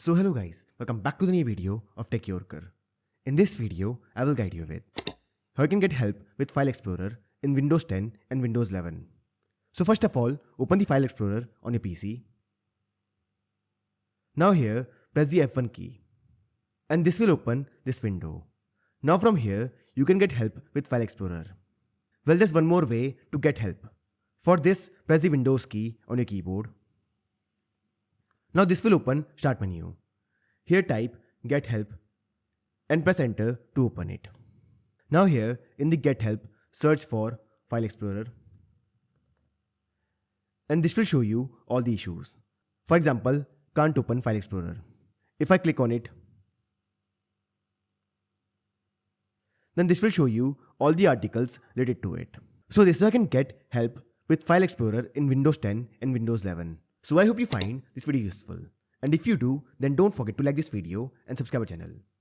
So hello guys, welcome back to the new video of Tech Yorker. In this video, I will guide you with how you can get help with File Explorer in Windows 10 and Windows 11. So first of all, open the File Explorer on your PC. Now here, press the F1 key. And this will open this window. Now from here, you can get help with File Explorer. Well, there's one more way to get help. For this, press the Windows key on your keyboard. Now this will open Start menu. Here type Get Help and press Enter to open it. Now here in the Get Help, search for File Explorer. And this will show you all the issues. For example, can't open File Explorer. If I click on it, then this will show you all the articles related to it. So this is how I can get help with File Explorer in Windows 10 and Windows 11. So I hope you find this video useful. And if you do, then don't forget to like this video and subscribe our channel.